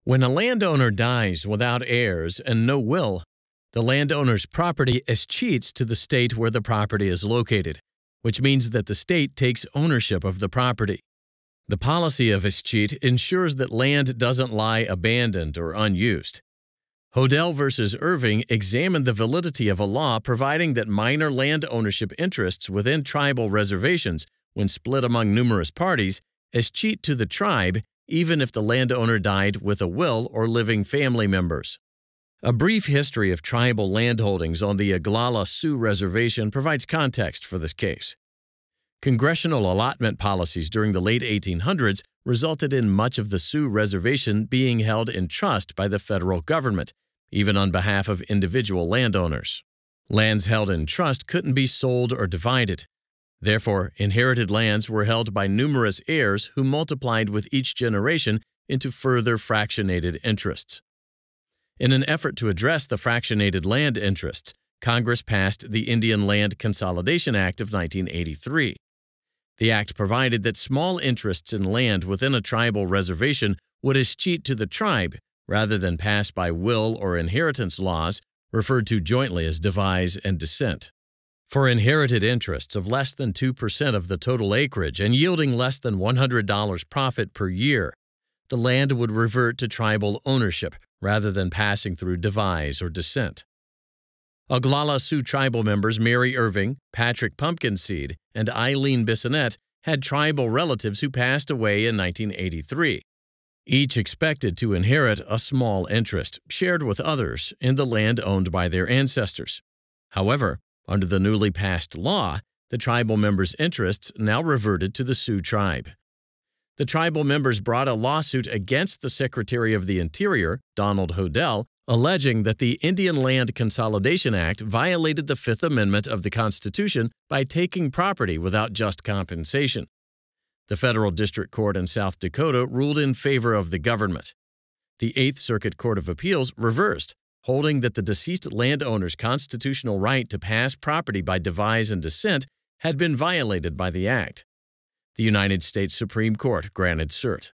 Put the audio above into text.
When a landowner dies without heirs and no will, the landowner's property escheats to the state where the property is located, which means that the state takes ownership of the property. The policy of escheat ensures that land doesn't lie abandoned or unused. Hodel versus Irving examined the validity of a law providing that minor land ownership interests within tribal reservations, when split among numerous parties, escheat to the tribe even if the landowner died with a will or living family members. A brief history of tribal landholdings on the Oglala Sioux Reservation provides context for this case. Congressional allotment policies during the late 1800s resulted in much of the Sioux Reservation being held in trust by the federal government, even on behalf of individual landowners. Lands held in trust couldn't be sold or divided. Therefore, inherited lands were held by numerous heirs who multiplied with each generation into further fractionated interests. In an effort to address the fractionated land interests, Congress passed the Indian Land Consolidation Act of 1983. The act provided that small interests in land within a tribal reservation would escheat to the tribe rather than pass by will or inheritance laws, referred to jointly as devise and descent. For inherited interests of less than 2% of the total acreage and yielding less than $100 profit per year, the land would revert to tribal ownership rather than passing through devise or descent. Oglala Sioux tribal members Mary Irving, Patrick Pumpkinseed, and Eileen Bissonette had tribal relatives who passed away in 1983. Each expected to inherit a small interest, shared with others, in the land owned by their ancestors. However, under the newly passed law, the tribal members' interests now reverted to the Sioux tribe. The tribal members brought a lawsuit against the Secretary of the Interior, Donald Hodel, alleging that the Indian Land Consolidation Act violated the Fifth Amendment of the Constitution by taking property without just compensation. The Federal District Court in South Dakota ruled in favor of the government. The Eighth Circuit Court of Appeals reversed, holding that the deceased landowner's constitutional right to pass property by devise and descent had been violated by the act. The United States Supreme Court granted cert.